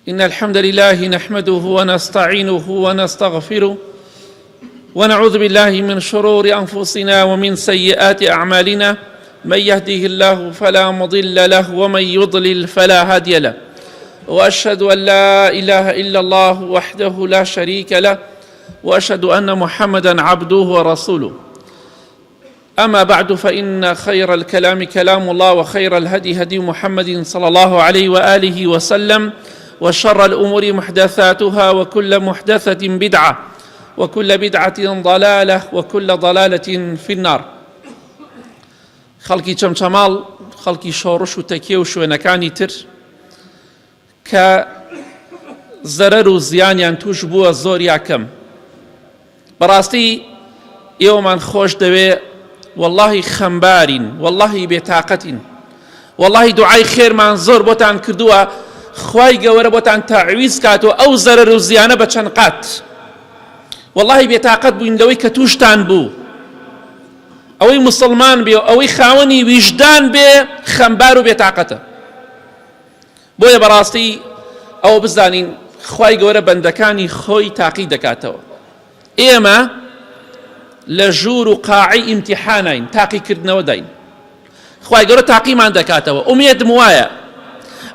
إن الحمد لله نحمده ونستعينه ونستغفره ونعوذ بالله من شرور أنفسنا ومن سيئات أعمالنا. من يهده الله فلا مضل له ومن يضلل فلا هادي له، وأشهد أن لا إله إلا الله وحده لا شريك له، وأشهد أن محمدا عبده ورسوله. أما بعد، فإن خير الكلام كلام الله، وخير الهدي هدي محمد صلى الله عليه وآله وسلم، وشر الأمور محدثاتها، وكل محدثة بدعة، وكل بدعة ضلالة، وكل ضلالة في النار. خەڵکی چەمچەماڵ، خەڵکی شۆڕش و تەکیە و شوێنەکانی تر کە زەرەر و زیانیان توش بووە زۆر یاکەم. بەڕاستی ئێوەمان خۆش دەوێ، واللهی خەمبارین، واللهی بێتاقەتین، واللهی دوعای خێرمان زۆر بۆتان کردووە، خوای گەورە بۆتان تاعویز کاتەوە ئەو زەرەر و زیانە بە چەند قات. واللهی بێتاقەت بووین لەوەی کە تووشتان بوو، ئەوەی مسلمان بێ و ئەوەی خاوەنی ویژدان بێ خەمبار و بێتاقەتە. بۆیە بەڕاستی ئەوە بزانین خوای گەورە بەندەکانی خۆی تاقی دەکاتەوە. ئێمە لە ژوور و قاعی ئیمتیحانین، تاقیکردنەوە داین. خوای گەورە تاقیمان دەکاتەوە. ئومێدم وایە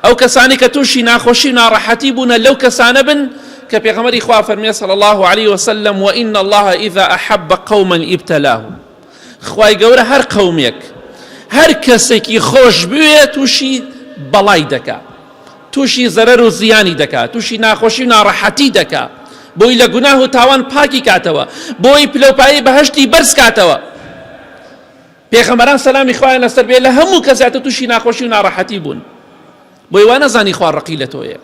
ئەو کەسانی کە تووشی ناخۆشی و ناڕەحەتی بوونە لەو کەسانە بن کە پێغەمبەری خوا فەرمێ صلی الله عليه وسلم: وإن الله إذا أحب قوما ابتلاهم. خوای گەورە هەر قەومێک، هەر کەسێکی خۆش بوێ تووشی بەڵای دەکات، تووشی زەرەر و زیانی دەکات، تووشی ناخۆشی و ناڕەحەتی دەکات، بۆی لە گوناه و تاوان پاکی کاتەوە، بۆی پلەپایی بەهەشتی بەرز کاتەوە. پێغەمبەران سەلامی خوایان لەسەر بێ لە هەموو کەساتە تووشی ناخۆشی و ناڕەحەتی بوون، بۆی وا نەزانی خوا ڕقی لە تۆیە،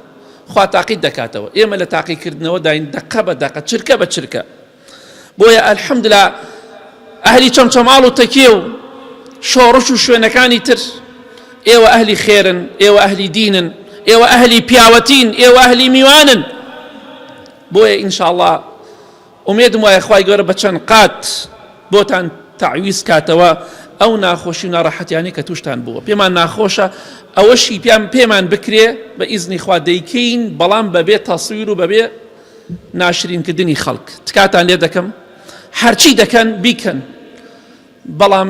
خوا تاقیت دەکاتەوە. ئێمە لە تاقیکردنەوە داین، دەقە بە دەقە، چرکە بە چرکە. بۆیە ئەلحەمدوللا ئەهلی چەمچەماڵ و تەکیە و شۆڕش و شوێنەکانی تر، ئێوە ئەهلی خێرن، ئێوە ئەهلی دینن، ئێوە ئەهلی پیاوەتین، ئێوە ئەهلی میوانن. بۆیە ئینشاءڵڵا ئومێدم وایە خوای گەورە بە چەند قات بۆتان تەعویز کاتەوە ئەو ناخۆشی و ناڕەحەتیانەی کە تووشتان بووە. پێمان ناخۆشە ئەوەشی پێمان بکرێ بە ئیزنی خوا دەیکەین، بەڵام بەبێ تەسویر و بەبێ ناشرینکردنی خەڵک. تکاتان لێ دەکەم هەرچی دەکەن بیکەن، بەڵام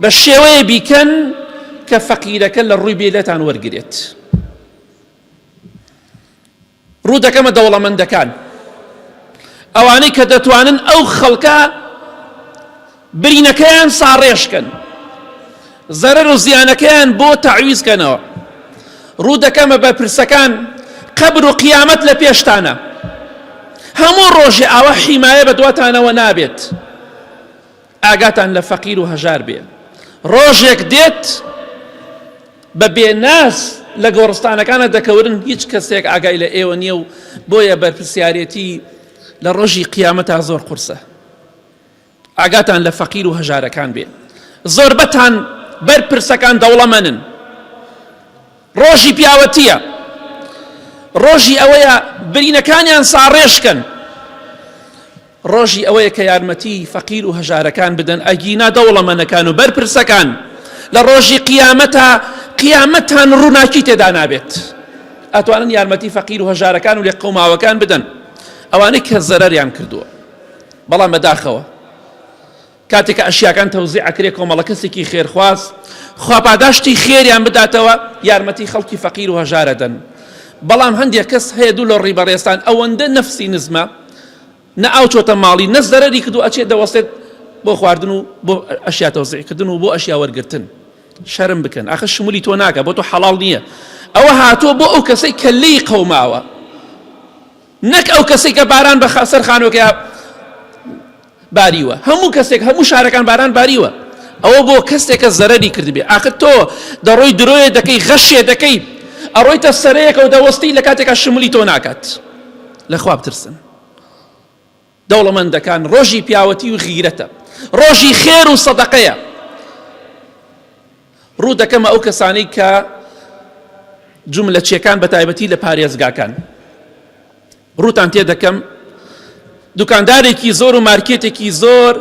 بە شێوەیە بیکەن کە فەقیرەکە لە ڕووی بێلەتان وەرگرێت. ڕوو دەکەمە دەوڵەمەندەکان، ئەوانەی کە دەتوانن ئەو خەڵکە برینەکەیان ساڕێشکەن، زەرەر و زیانەکەیان بۆ تەعویزکەنەوە. ڕوو دەکەمە بە پرسەکان، قەبر و قیامەت لە پێشتانە، هەموو ڕۆژێ ئەوە حیمایە بە دواتانەوە نابێت. ئاگاتان لە فەقیر و هەژار بێ. ڕۆژێک دێت بە بێناس لە گۆڕستانەکانە دەکەورن، هیچ کەسێک ئاگای لە ئێوە نییە، و بۆیە بەرپرسیارەتی لە ڕۆژی قیامەتا زۆر قورسە. ئاگاتان لە فەقیر و هەژارەکان بێ. زۆربەتان بەرپرسەکان دەوڵەمەنن. ڕۆژی پیاوەتیە، ڕۆژی ئەوەیە برینەکانیان ساڕێشکەن، ڕۆژی ئەوەیە کە یارمەتی فەقیر و هەژارەکان بدەن، ئەگینا دەوڵەمەنەکان و بەرپرسەکان. لە ڕۆژی قیامەتان ڕووناکی تێدا نابێت، ئەتوانن یارمەتی فەقیر و هەژارەکان و لێ قەوماوەکان بدەن، ئەوانەی کە زەرەریان کردووە. بەڵام بەداخەوە کاتێک کە ئەشیاکان تەوزیع ئەکرێ کۆمەڵە کەسێکی خێرخواز، خوا پاداشتی خێریان بداتەوە، یارمەتی خەڵکی فەقیر و هەژارە دەن. بەڵام هەندێک کەس هەیە دوو لە ڕیبەڕێستان ئەوەندە نەفسی نزمە، نە ئاو چۆتە ماڵی، نە زەرەری کردو ئەچێت دەوەستێت بۆ خواردن و بۆ ئەشیا تەوزیعکردن و بۆ ئەشیا وەرگرتن. شەرم بکەن، ئاخە شمولی تۆ ناکە، بۆ تۆ حەڵاڵ نییە. ئەوە هاتووە بۆ ئەو کەسەی کە لێی قەوماوە، نەک ئەو کەسەی کە باران بە سەر خانووەکە باریوە. هەموو کەسێک، هەموو شارەکان باران باریوە. ئەوە بۆ کەسێکە زەرەری کردبێ. ئاخر تۆ دەڕۆی درۆیە دەکەی، غەشێ دەکەی، ئەڕۆیتە سەرەیەکە و دەوەستی لە کاتێکە شمولی تۆ ناکات. لەخوا بترسن. دەوڵەمەندەکان ڕۆژی پیاوەتی و غیرەتە، ڕۆژی خێر و سەدەقەیە. ڕوو دەکەمە ئەو کەسانەی کە جوملەچیەکان بە تایبەتی لە پارێزگاکان، ڕووتان تێ دەکەم دوکاندارێکی زۆر و مارکێتێکی زۆر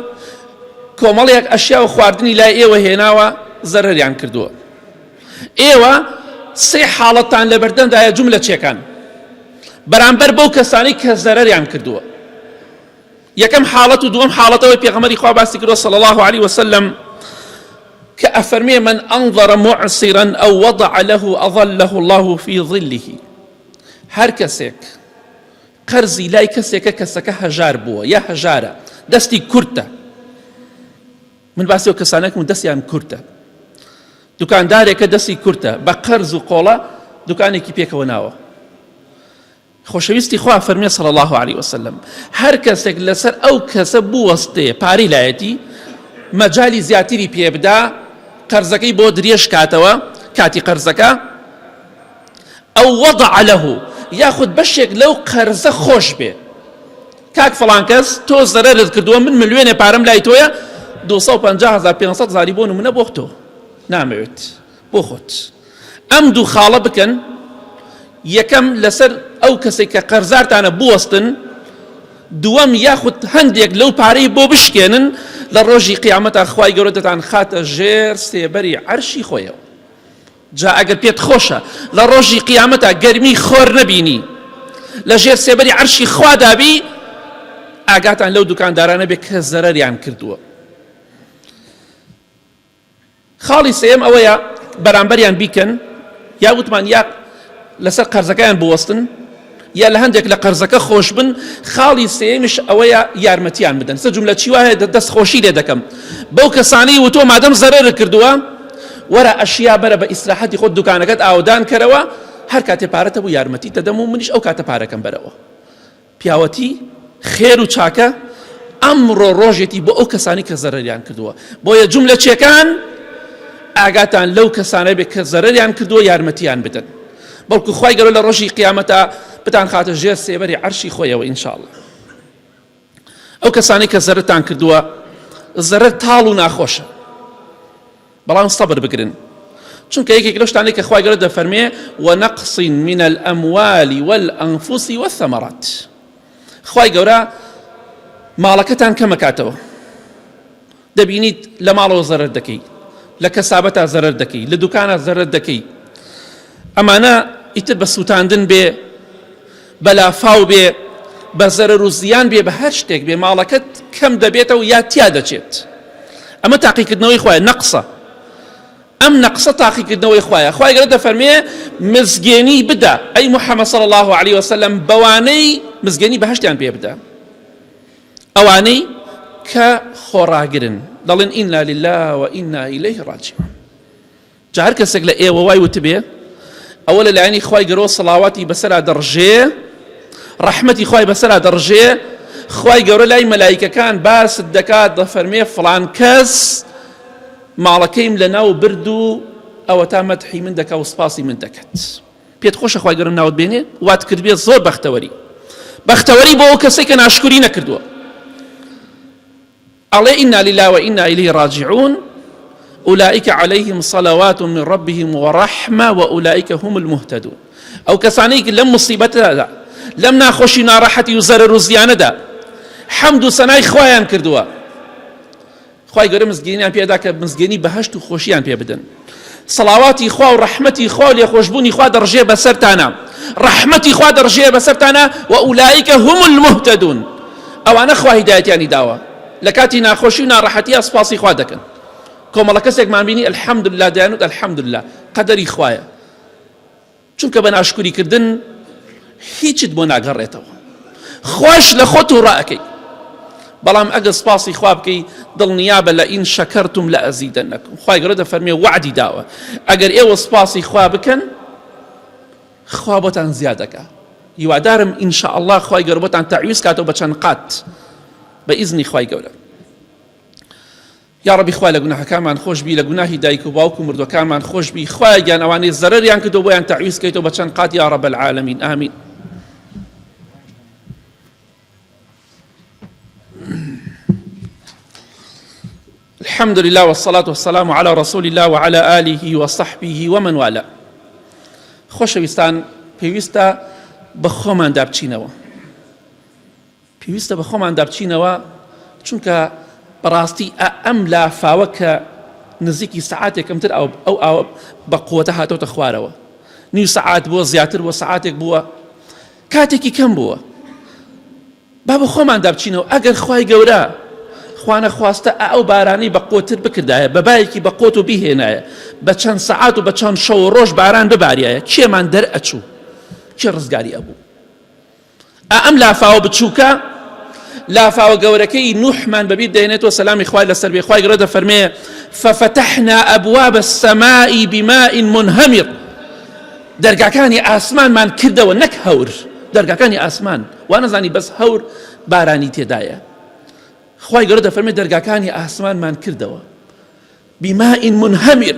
کۆمەڵێک ئەشیا و خواردنی لای ئێوە هێناوە، زەرەریان کردووە. ئێوە سێ حاڵەتان لە بەردەمدایە جوملەچیەکان. بەرامبەر بەو کەسانی کە زەرەریان کردووە. یەکەم حاڵەت و دووەم حاڵەتەوەی پێغەمبەری خوا باسی کردووە صلی الله عليه وسلم کە ئەفەرمێ من ئەنظر معسرا أو وضع له أظله الله في ظله. هەر کەسێک قەرزی لای کەسێکە کەسەکە هەژار بووە یا هەژارە دەستی کورتە، من باسی ئەو کەسانێکم دەستیان کورتە، دوکاندارێکە دەستی کورتە بە قەرز و قۆڵە دوکانێکی پێکەوە ناوە، خۆشەویستی خوا فەرمێ صلی الله عليه وسلم هەر کەسێک لەسەر ئەو کەسە بوەستێ پارەی لایەتی مەجالی زیاتری پێ بدا قەرزەکەی بۆ درێژ کاتەوە کاتی قەرزەکە، ئەو وضع له یاخود بەشێک لەو قەرزە خۆش بێ، کاک فڵان کەس تۆ زەرەرت کردووە من ملیۆنێ پارەم لای تۆیە 250,000 500,000 بۆ نمونە بۆ تۆ نامەوێت بۆ خۆت. ئەم دوو خاڵە بکەن، یەکەم لەسەر ئەو کەسێک کە قەرزارتانە بوەستن، دووەم یاخود هەندێک لەو پارەی بۆ بشکێنن لە ڕۆژی قیامەتە خوای گەورە دەتان خاتە ژێر سێبەری عەرشی خۆیەوە. جا ئەگەر پێت خۆشە لە ڕۆژی قیامەتە گەرمی خۆر نەبینی لە ژێر سێبەری عەرشی خوا دابی، ئاگاتان لەو دوکاندارانە بێ کە زەرەریان کردووە. خاڵی سێم ئەوەیە بەرامبەریان بیکەن، یا وتمان یا لەسەر قەرزەکەیان بوەستن یا لە هەندێک لە قەرزەکە خۆش بن. خاڵی سێمیش ئەوەیە یارمەتیان بدەن. سە جوملە چی وایە دەستخۆشی لێ دەکەم بەو کەسانەی وتۆ مادەم زەرەرت کردووە وەرە ئەشیا بەرە بە ئیسراحەتی خۆت دوکانەکەت ئاودان کەرەوە، هەر کاتێ پارەتە بوو یارمەتی دەدەم و منیش ئەو کاتە پارەکەم بەرەوە. پیاوەتی خێر و چاکە ئەمڕۆ ڕۆژێتی بۆ ئەو کەسانی کە زەرەریان کردووە. بۆیە جوملە چێکان ئاگاتان لەو کەسانە بێ کە زەرەریان کردووە یارمەتیان بدەن، بەڵکو خوای گەورە لە ڕۆژی قیامەتە بتان خاتە ژێر سێبەری عەرشی خۆیەوە ئینشاءڵڵا. ئەو کەسانی کە زەرتان کردووە زەرەر تاڵ و ناخۆشە، بەڵام سەبر بگرن، چونکە یەکێک لەو شتانەی کە خوای گەورە دەفەرمێ وەنەقص من الأموال والأنفس والثمرات. خوای گەورە ماڵەکەتان کەمەکاتەوە، دەبینیت لە ماڵەوە زەرەر دەکەی، لە کەسابەتا زەرەر دەکەی، لە دوکانە زەرەر دەکەی، ئەمانە ئیتر بە سووتاندن بێ، بە لافاو بێ، بە زەرەر و زیان بێ، بە هەر شتێک بێ ماڵەکەت کەم دەبێتەوە یا تیا دەچێت. ئەمە تاقیکردنەوەی خوایە، نەقسە. ئەم نەقسە تاقیکردنەوەی خوایە. خوای گەورە دەفەرمێ مزگێنی بدە ئەی محەممەد صلی الله عليه وسلم بەوانەی مزگێنی بەهەشتیان پێ بدە، ئەوانەی کە خۆڕاگرن دەڵێن ئینا لله وئینا ئیلەیه ڕاجعون. جا هەر کەسێک لە ئێوە وای وتبێ ئەوە لەلایەنی خوای گەورە سەڵاواتی بەسەرا دەڕژێ، ڕەحمەتی خوای بەسەرا دەڕژێ، خوای گەورە لای مەلایکەکان باست دەکات دەفەرمێ فڵان کەس ماڵەکەیم لە ناو برد و ئەوە تا مەدحی من دەکا و سپاسی من دەکات. پێت خۆشە خوای گەورە ناوت بێنێ وات کردبێ زۆر بەختەوەری، بەختەوەری بۆ ئەو کەسێک کە ناشکوری نەکردووە. ئەڵێ ئینا لله وئینا ئیلەیه ڕاجعون أولئك عليهم صلوات من ربهم ورحمة وأولئك هم المهتدون. أو كسانيك لم مصيبتها لم ناخوشي ناراحتي وزرر وزيانة دا حمد سناي خوايان كردوا خواي گەورە مزگەینیان پێدا کە مزگەینی بەهەشت و خۆشیان پێ بدەن. صلواتی خوا و ڕەحمەتی خوا و لێخۆشبوونی خوا دەڕژێ بەسەرتانە، ڕەحمەتی خوا دەڕژێ بەسەرتانە و ئولائیکە هم المهتدون. ئەوانە خوا هیدایەتیانی داوە لە کاتی ناخۆشی و ناڕەحەتیە سپاسی خوا دەکەن. کۆمەڵە کەسێکمان بینی الحەمدوللا دەیانوت الحەمدوللا قەدەری خوایە، چونکە بە ناشکوریکردن هیچت بۆ ناگەڕێتەوە، خۆش لە خۆت و ڕائەکەی. بەڵام ئەگەر سپاسی خوا بکەی دڵنیابە لە ئین شەکەرتم لە ئەزیدەنەکم. خوای گەورە دەفەرمێ وعدی داوە ئەگەر ئێوە سپاسی خوا بکەن خوا بۆتان زیادەکە. هیوادارم ئینشاء الله خوای گەورە بۆتان تەعویز کاتەوە بە چەند قات بە ئیزنی خوای گەورە. یا ربی خوای لە گوناهەکانمان خۆش بی، لە گوناهی دایک و باوک و مردوەکانمان خۆش بی، خوای گیان ئەوانەی زەرەریان کردو بۆیان تەعویز کەیتەوە بە چەند قات یا رب العالمین ئامین. الحمد لله والصلاة والسلام على رسول الله وعلى آله وصحبه ومن والاه. خۆشەویستان پێویستە بە خۆمان دابچینەوە، پێویستە بە خۆمان دابچینەوە، چونکە بەڕاستی ئەم لافاوە کە نزیکی سەعاتێک کەمتر ئەو بە قووەتە هاتەوتە خوارەوە، نیو سەعات بووە زیاتر بووە سەعاتێک بووە، کاتێکی کەم بووە با بە خۆماندا بچینەوە ئەگەر خوای گەورە خوانە خواستە ئەو بارانەی بە قۆتر بکردایە بە بایەکی بە قۆت و بیهێنایە بە چەند سەعات و بە چەند شەو و ڕۆژ باران بباریایە کێمان دەرئەچوو کێ ڕزگاری ئەبوو ئەم لافاوە بچووکە لافاوە گەورەکەی نوحمان بەبیر دێنێتەوە سەلامی خوای لەسەر بێ خوای گەورە دەفەرمێ ففتحنا أبواب السماء بماء منهمر دەرگاکانی ئاسمانمان کردەوە نەک هەور دەرگاکانی ئاسمان وا نەزانی بەس هەور بارانی تێدایە خوای گەورە دەفەرمێ دەرگاکانی ئاسمانمان کردەوە بماء منهمر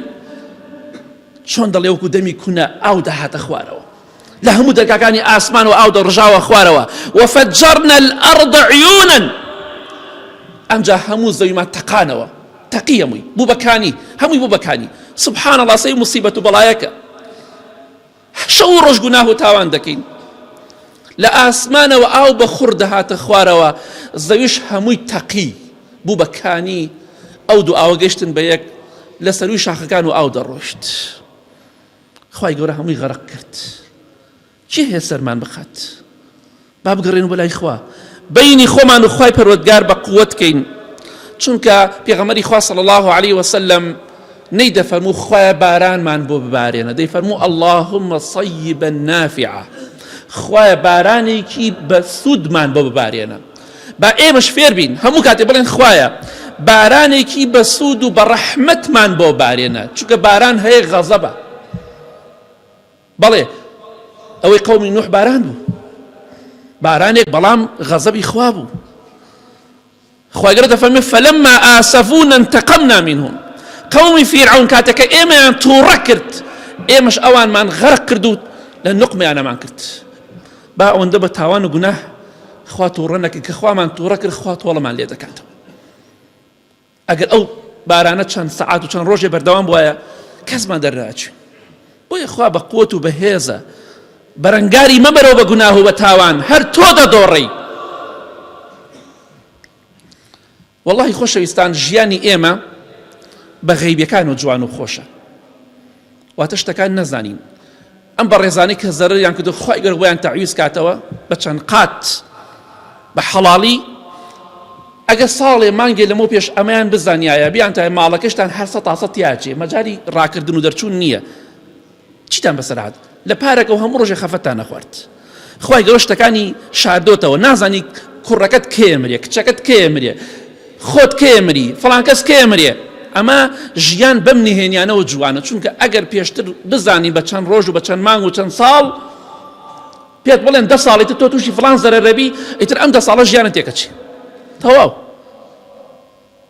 چۆن دەڵێ وەکو دەمی کونە ئاو دەهاتە خوارەوە لە هەموو دەرگاکانی ئاسمان و ئاو دەڕژاوە خوارەوە وفجرنا الأرض عيونا ئەمجا هەموو زەویمان تەقانەوە تەقی هەمووی بوو بەکانی هەمووی بوو بەکانی سبحان الله سەی موسیبەت و بەڵایەکە شەو ڕۆژ گوناه و تاوان دەکەین لە ئاسمانەوە ئاو بە خوڕ دەهاتە خوارەوە زەویش هەمووی تەقی بوو بەکانی ئەو دوو ئاوە گەشتن بە یەک لە سەروی شاخەکان و ئاو دەڕۆشت خوای گەورە هەمووی غەرق کرد چی هەیە سەرمان بخات با بگەڕێن بەلای خوا بینی خۆمان و خوای پەروەردگار بە قووەت کەین چونکە پێغەمبەری خوا صلی الله عليه وسلم نەیدەفەرموو خوایە بارانمان بۆ ببارێنە دەیفەرموو اللهم صیبا نافعا خوایە بارانێکی بە سوودمان بۆ ببارێنە با ئێمەش فێر بین هەموو کاتێ بڵێن خوایە بارانێکی بە سوود و بە ڕەحمەتمان بۆ بارێنە چونکە باران هەیە غەزەبە بەڵێ ئەوەی قەومی نوح باران بوو بارانێک بەڵام غەزەبی خوا بوو خوای گەورە دەفەرمێ فلما ئاسەفونا انتقمنا منهم قەومی فیرعون کاتەکە ئێمەیان تووڕە کرد ئێمەش ئەوانمان غەرق کرد و لە نوقمیانەمان کرد با ئەوەندە بە تاوان و گوناه خوا تووڕە نەکرد کە خوامان تووڕە کرد خوا تۆڵەمان لێ دەکاتەوە ئەگەر ئەو بارانە چەند سەعات و چەند ڕۆژێ بەردەوام بووایە کەسمان دەرناچووین بۆیە خوا بە قووت و بەهێزە بەرەنگاری مەبەرەوە بە گوناه و بە تاوان هەر تۆ دەدۆڕی واللهی خۆشەویستان ژیانی ئێمە بە غەیبیەکان و جوان و خۆشە واتە شتەکان نەزانین ئەم بە ڕێزانەی کە زەرەریان کردو خوای گەورە بۆیان تەعویز کاتەوە بە چەند قات بە حەڵاڵی ئەگە ساڵێ مانگێ لەمەوە پێش ئەمەیان بزانیایە بیان تا ماڵەکەشتان هەر سە تاسە تیاچێ مەجاری ڕاکردن و دەرچوون نییە چیتان بەسەرهات لە پارێکە و هەموو ڕۆژێ خەفەتان نەخوارد خوای گەورە شتەکانی شاردۆتەوە نازانی کوڕەکەت کێمرێ کچەکەت کێمرێ خۆت کێمری فڵان کەس کێمرێ ئەمە ژیان بەم نهێنیانەوە جوانە چونکە ئەگەر پێشتر بزانی بە چەند ڕۆژ و بە چەند مانگ و چەند ساڵ پێت بڵێن 10 ساڵێتە تۆ تووشی فڵان زەرەرەبی ئیتر ئەم 10 ساڵە ژیانت تێکەچی تەواو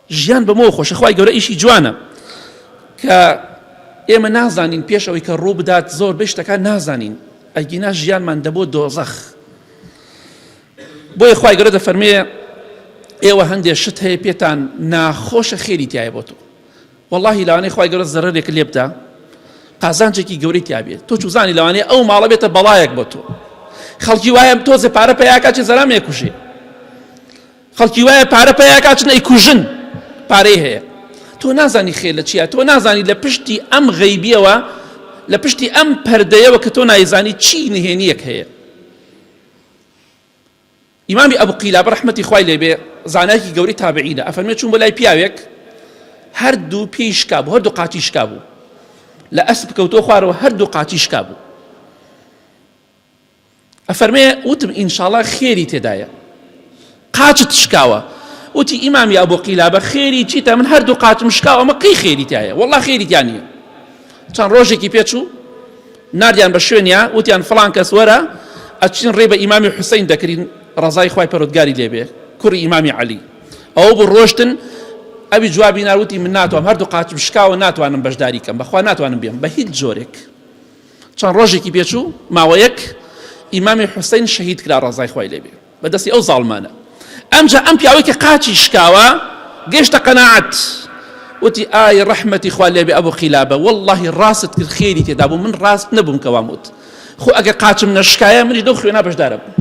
ژیان بەمەوە خۆشە خوای گەورە ئیشی جوانە کە ئێمە نازانین پێش ئەوەی کە ڕوو بدات زۆر بێ شتەکان نازانین ئەگینا ژیانمان دەبۆ دۆزەخ بۆیە خوای گەورە دەفەرمێ ئێوە هەندێک شت هەیە پێتان ناخۆشە خێری تایە بۆ تۆ واللهی لەوانەیە خوای گەورە زەرەرێک لێ بدا قازانجێکی گەورەی تیا بێت تۆ چوزانی لەوانەیە ئەو ماڵە بێتە بەڵایەک بۆ تۆ خەڵکی وایە تۆزێ پارە پێیاکات چێ زەرام ئێکوژێ خەڵکی وایە پارە پێیاکات چ ئەیکوژن پارەی هەیە تۆ نازانی خێر لە چیە تۆ نازانی لە پشتی ئەم غەیبیەوە لە پشتی ئەم پەردەیەوە کە تۆ نایزانی چی نهێنیەک هەیە ئیمامی ئەبو قیلابە ڕەحمەتی خوای لێبێ زانایەکی گەورەی تابعینە ئەفەرمێ چوون بۆ لای پیاوێک هەردوو پێی شکا بوو هەردوو قاچی شکا بوو لە ئەسپ کەوتۆ خوارەوە هەردوو قاچی شکا بوو ئەفەرمێ وتم ئینشاڵڵا خێری تێدایە قاچت شکاوە وتی ئیمامی ئەبو قیلابە خێری چیتە من هەردوو قاچم شکاوە ئەمە قەی خێری تایە والله خێری تیان نییە چەند ڕۆژێکی پێچوو ناردیان بە شوێنیا وتیان فڵان کەس وەرە ئەچین ڕێ بە ئیمامی حوسەین دەکرین ڕەزای خوای پەروەردگاری لێبێ کوڕی ئیمامی عەلی ئەوە بوو ڕۆشتن ئەوی جوابی ناروتی من ناتوانم هەردوو قاچم شکاوە ناتوانم بەشداری کەم بەخوا ناتوانم بێم بە هیچ جۆرێک چەند ڕۆژێکی پێچوو ماوەیەک ئیمامی حوسەین شەهید کرا ڕەزای خوای لێبێ بەدەستی ئەو زاڵمانە ئەمجا ئەم پیاوەی کە قاچی شکاوە گەیشتە قەناعەت وتی ئای ڕەحمەتی خوا لێبێ ئەبو قیلابە واللهی ڕاست کرد خێری تێدا بوو من ڕاست نەبووم کەوام وت خۆ ئەگەر قاچم نەشکایە منیش دەو خوێنا بەشدارە بووم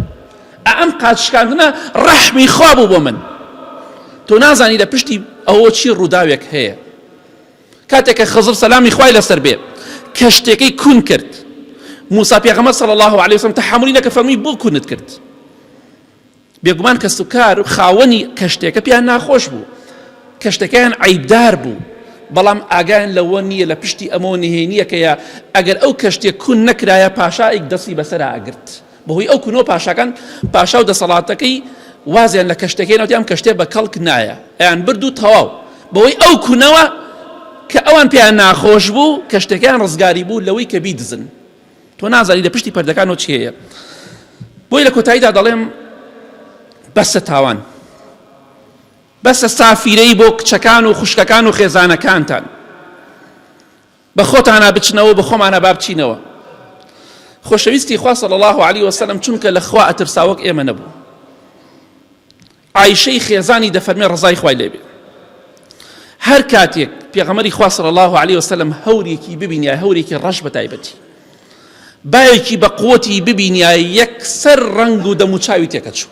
ئەم قاچ شکاندنە ڕەحمی خوا بوو بۆ من تۆ نازانی لە پشتی ئەوە چی ڕووداوێک هەیە کاتێک کە خەزر سەلامی خوای لەسەر بێ کە شتێکەی کون کرد موسى پێغەمبەر صلی الله عليه وسلم تحملی نەکە فەرمی بۆ کوونت کرد. بێگومان کە سوکار خاوەنی کەشتێکە پیان ناخۆش بوو، کەشتەکەیان عیبدار بوو، بەڵام ئاگایان لەوە نییە لە پشتی ئەمە نهێنیەکەیە ئەگەر ئەو کەشتێک کوون نەکرایە پاشایەک دەستی بەسەر ئاگرت، بەهۆی ئەو کوونەوە پاشاکان پاشا و دەسەڵاتەکەی وازیان لە کەشتەکەینەوە ئەم کەشتێ بە کەڵک نایە، ئەیان برد و تەواو، بەهۆی ئەو کوونەوە کە ئەوان پێیان ناخۆش بوو کەشتەکەیان ڕزگاری بوو لەوەی کە بیدزن. تۆ نازانی لە پشتی پەردەکانەوە چی هەیە. بۆی لە کۆتاییدا دەڵێم بەسە تاوان، بەسە سافیرەی بۆ کچەکان و خوشکەکان و خێزانەکانتان، بە خۆتانە بچنەوە بە خۆمانە با بچینەوە. خۆشەویستی خوا صلی الله عليه وسلم چونکە لە خوا ئەترساوەک ئێمە نەبوو. عایشەی خێزانی دەفەرمێ ڕزای خوای لێ بێ، هەر کاتێک پێغەمبەری خوا صلی الله عليه وسلم هەورێکی ببینیایە، هەورێکی ڕەش بە تایبەتی، بایەکی بە قووەتی ببینیایە، یەکسەر ڕەنگ و دەموچاوی تێکەچوو،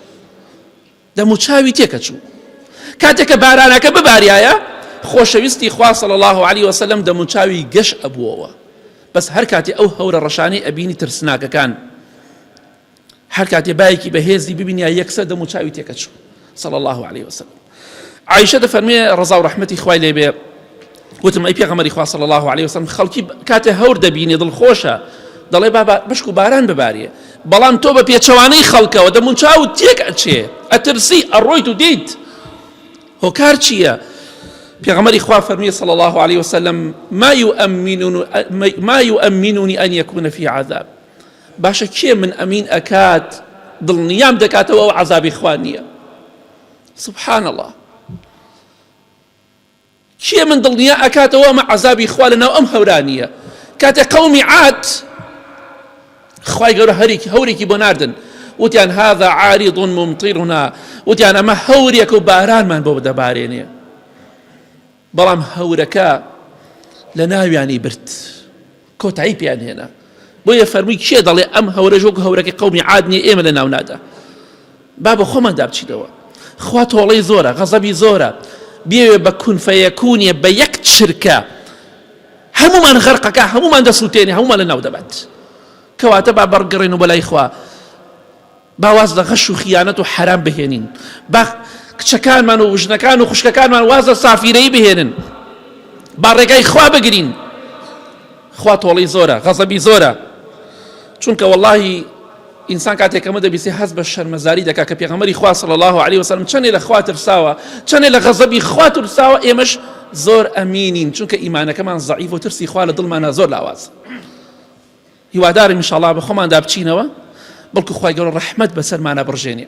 دەموچاوی تێکەچوو. کاتێککە بارانەکە بباریایە خۆشەویستی خوا صلی الله عليه وسلم دەموچاوی گەش ئەبووەوە. بەس هەر کاتێ ئەو هەورە ڕەشانەی ئەبینی ترسناکەکان، هەر کاتێ بایەکی بەهێزی ببینیایە یەکسەر دەموچاوی تێکەچوو صلی الله عليه وسلم. عایشە دەفەرمێ ڕەزا و ڕەحمەتی خوای لێ بێ، وتم ئەی پێغەمبەری خوا صلی الله عليه وسلم خەڵکی کاتێ هەور دەبینێ دڵخۆشە، دەڵێ بەشک و باران ببارێ، بەڵام تۆ بە پێچەوانەی خەڵکەوە دەموچاوت تێک ئەچێ، ئەترسی ئەڕۆیت و دیت هۆکار چییە؟ پێغەمبەری خوا فەرمیێ صلی الله عليه وسلم ما يؤمنني أن يكون في عذاب. باشە کێ من ئەمین ئەکات دڵنیام دەکاتەوە ئەو عەزابی خوا نییە؟ سبحان الله، کێ من دڵنیا ئەکاتەوە ئەمە عەزابی خوا لەناو ئەم هەورانیە؟ کاتێ قەومی عاد خوای گەورە هەورێکی بۆ ناردن، وتیان هذا عارض ممطرنا، وتیان ئەمە هەورێک و بارانمان بۆ دەبارێنێ، بەڵام هەورەکە لە ناویانی برد، کۆتایی پیان هێنا. بۆیە فەرمووی کێ دەڵێ ئەم هەورە وەکو هەورەکەی قەومی عاد نییە، ئێمە لە ناو نادا، با بە خۆماندا بچینەوە. خوا تۆڵەی زۆرە، غەزەبی زۆرە، بێوێ بە کون فەیەکونیە بە یەک چرکە هەمومان غەرقەکە، هەمومان دەسووتێنێ، هەمومان لە ناو دەبات. کەواتە با بەڕگەڕێن و بەلای خوا، باواز لە غەش و خیانەت و حرام بهێنین، با کچەکانمان و ژنەکان و خوشکەکانمان وازە سافیرەی بهێنن، با ڕێگای خوا بگرین. خوا تۆڵەی زۆرە، غەزەبی زۆرە، چونکە وەڵڵاهی ئینسان کاتێک ئەمە دەبیستێ هەست بە شەرمەزاری دەکات کە پێغەمبەری خوا صلی الله عليه وسلم چەندێ لە خوا ترساوە، چەندێ لە غەزەبی خوا ترساوە، ئێمەش زۆر ئەمینین چونکە ئیمانەکەمان زەعیف و ترسی خوا لە دڵمانە زۆر لاواز. هیوادارم ئینشاءڵڵا بە خۆماندا بچینەوە، بەڵکو خوای گەورە ڕەحمەت بەسەرمانە بڕژێنێ.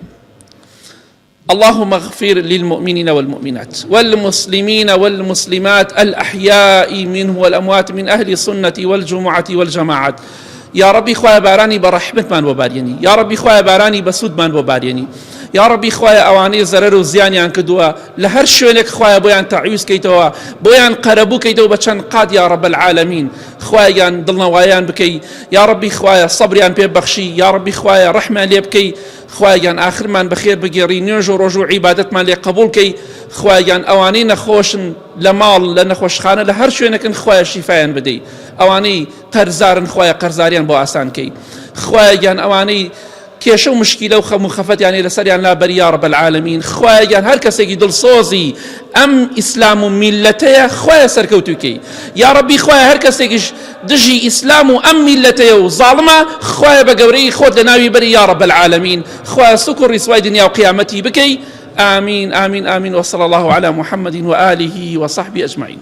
اللهم اغفر للمؤمنين والمؤمنات والمسلمين والمسلمات الأحياء منه والأموات من أهل السنة والجمعة والجماعات. يا ربي خوايا باراني برحمت من وباريني، يا ربي خوايا باراني بسود من وباريني، يا ربي خوايا اواني زرر و زيانيان كدوا لهر شوينك خوايا بويان تعيوز كيتوا بويان قربو كيتوا بچن قاد يا رب العالمين. خوايا دلنا وايان بكي يا ربي خوايا صبريان بي بخشي، يا ربي خوايا رحمة لي بكي، خوايا آخر من بخير بقيري نرجو رجوع عبادت من لي قبول كي، خوايا اواني نخوش لمال لنخوش خانه لهر شوينك خوايا شفايان بدي، اواني قرزارن خوايا قرزاريان بو آسان كي، خوايا اواني کێشە و مشکیلە و خەم و خەفەتیان لەسەریان لابەری یا رب العالمین. خوایان هەر کەسێکی دڵسۆزی ئەم ئیسلام و میلەتەیە خوایە سەرکەوتوکەی، یا ربی خوایە هەر کەسێکیش دژی ئیسلام و ئەم میلەتەیە و زاڵمە خوایە بە گەورەی خۆت لە ناوی بەری یا رب العالمین. خوایە سوک و ڕیسوای دنیا و قیامەتی بکەی. آمین آمین آمین وصلى الله على محمد وآله وصحبه أجمعين.